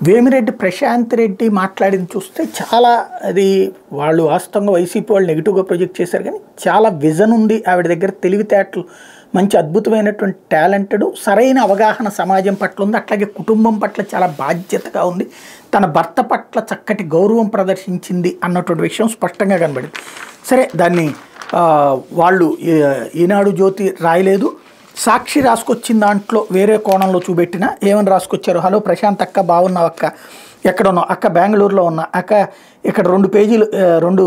వేమిరెడ్డి ప్రశాంత్ రెడ్డి మాట్లాడింది చూస్తే చాలా అది వాళ్ళు వాస్తవంగా వైసీపీ వాళ్ళు నెగిటివ్గా ప్రొజెక్ట్ చేశారు, కానీ చాలా విజన్ ఉంది ఆవిడ దగ్గర, తెలివితేటలు, మంచి అద్భుతమైనటువంటి టాలెంటెడ్, సరైన అవగాహన సమాజం పట్ల ఉంది, అట్లాగే కుటుంబం పట్ల చాలా బాధ్యతగా ఉంది, తన భర్త పట్ల చక్కటి గౌరవం ప్రదర్శించింది అన్నటువంటి విషయం స్పష్టంగా కనబడింది. సరే, దాన్ని వాళ్ళు ఈనాడు జ్యోతి రాయలేదు, సాక్షి రాసుకొచ్చిన దాంట్లో వేరే కోణంలో చూపెట్టిన ఏమని రాసుకొచ్చారు, హలో ప్రశాంత్ అక్క, బాగున్నావు అక్క, ఎక్కడ ఉన్నావు అక్క, బెంగళూరులో ఉన్నా అక్క, ఇక్కడ 2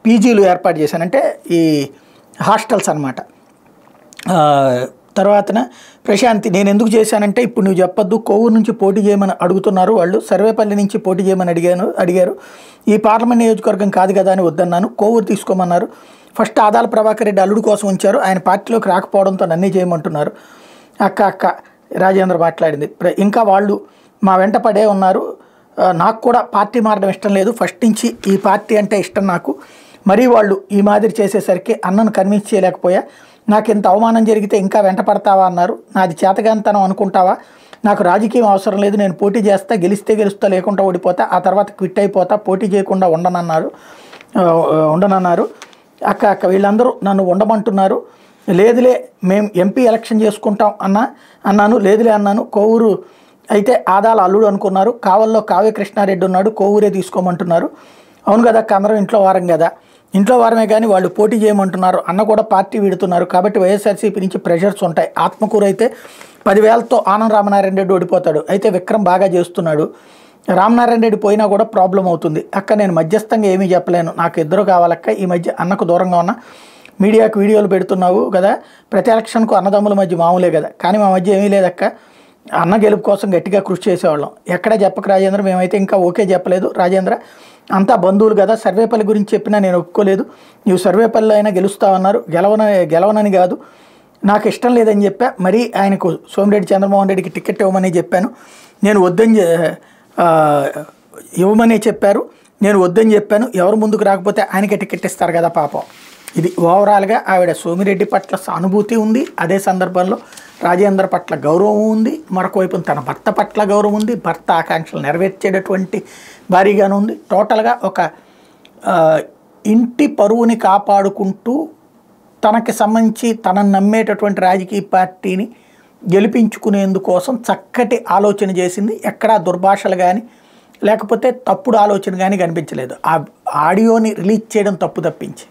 పీజీలు ఏర్పాటు చేశానంటే ఈ హాస్టల్స్ అనమాట. తర్వాతన ప్రశాంతి, నేను ఎందుకు చేశానంటే ఇప్పుడు నువ్వు చెప్పొద్దు, కోవూరు నుంచి పోటీ చేయమని అడుగుతున్నారు వాళ్ళు, సర్వేపల్లి నుంచి పోటీ చేయమని అడిగారు, ఈ పార్లమెంట్ నియోజకవర్గం కాదు కదా అని వద్దన్నాను, కోవూరు తీసుకోమన్నారు, ఫస్ట్ ఆదాల ప్రభాకర్ రెడ్డి అల్లుడు కోసం ఉంచారు, ఆయన పార్టీలోకి రాకపోవడంతో నన్నే చేయమంటున్నారు. అక్క రాజేంద్ర మాట్లాడింది. ఇంకా వాళ్ళు మా వెంట పడే ఉన్నారు, నాకు కూడా పార్టీ మారడం ఇష్టం లేదు, ఫస్ట్ నుంచి ఈ పార్టీ అంటే ఇష్టం నాకు, మరీ వాళ్ళు ఈ మాదిరి చేసేసరికి అన్నను కన్విన్స్ చేయలేకపోయా, నాకు ఇంత అవమానం జరిగితే ఇంకా వెంట పడతావా అన్నారు, నాది చేతగాంతనం అనుకుంటావా, నాకు రాజకీయం అవసరం లేదు, నేను పోటీ చేస్తా, గెలిస్తే గెలుస్తా, లేకుండా ఓడిపోతా, ఆ తర్వాత క్విట్ అయిపోతా, పోటీ చేయకుండా ఉండనన్నారు. అక్క వీళ్ళందరూ నన్ను ఉండమంటున్నారు, లేదులే మేము ఎంపీ ఎలక్షన్ చేసుకుంటాం అన్నాను, లేదులే అన్నాను, కోవూరు అయితే ఆదాల అల్లుడు అనుకున్నారు, కావల్లో కావ్య కృష్ణారెడ్డి ఉన్నాడు, కోవూరే తీసుకోమంటున్నారు, అవును కదా అందరం ఇంట్లో వారం కదా, ఇంట్లో వారమే కానీ వాళ్ళు పోటీ చేయమంటున్నారు, అన్న కూడా పార్టీ వీడుతున్నారు, కాబట్టి వైఎస్ఆర్సీపీ నుంచి ప్రెషర్స్ ఉంటాయి, ఆత్మకూరు అయితే 10,000తో ఆనం రామనారాయణ రెడ్డి ఓడిపోతాడు, అయితే విక్రమ్ బాగా చేస్తున్నాడు, రామనారాయణ రెడ్డి పోయినా కూడా ప్రాబ్లం అవుతుంది అక్క, నేను మధ్యస్థంగా ఏమీ చెప్పలేను, నాకు ఇద్దరు కావాలక్క, ఈ మధ్య అన్నకు దూరంగా ఉన్న మీడియాకు వీడియోలు పెడుతున్నావు కదా, ప్రతి ఎలక్షన్కు అన్నదమ్ముల మధ్య మామూలే కదా, కానీ మా మధ్య ఏమీ లేదక్క, అన్న గెలుపు కోసం గట్టిగా కృషి చేసేవాళ్ళం, ఎక్కడ చెప్పక రాజేంద్ర, మేమైతే ఇంకా ఓకే చెప్పలేదు రాజేంద్ర, అంతా బంధువులు కదా, సర్వేపల్లి గురించి చెప్పినా నేను ఒప్పుకోలేదు, నువ్వు సర్వేపల్లి అయినా గెలుస్తావన్నారు, గెలవనని కాదు, నాకు ఇష్టం లేదని చెప్పా, మరీ ఆయనకు సోమిరెడ్డి చంద్రమోహన్ రెడ్డికి టికెట్ ఇవ్వమని చెప్పాను, నేను వద్దని ఇవ్వమని చెప్పారు, నేను వద్దని చెప్పాను, ఎవరు ముందుకు రాకపోతే ఆయనకే టికెట్ ఇస్తారు కదా పాపం. ఇది ఓవరాల్గా ఆవిడ సోమిరెడ్డి పట్ల సానుభూతి ఉంది, అదే సందర్భంలో రాజేంద్ర పట్ల గౌరవం ఉంది, మరొక వైపు తన భర్త పట్ల గౌరవం ఉంది, భర్త ఆకాంక్షలు నెరవేర్చేటటువంటి భారీగానే ఉంది. టోటల్గా ఒక ఇంటి పరువుని కాపాడుకుంటూ తనకి సంబంధించి తనను నమ్మేటటువంటి రాజకీయ పార్టీని గెలిపించుకునేందుకోసం చక్కటి ఆలోచన చేసింది, ఎక్కడా దుర్భాషలు కానీ లేకపోతే తప్పుడు ఆలోచన కానీ కనిపించలేదు, ఆ ఆడియోని రిలీజ్ చేయడం తప్పించి.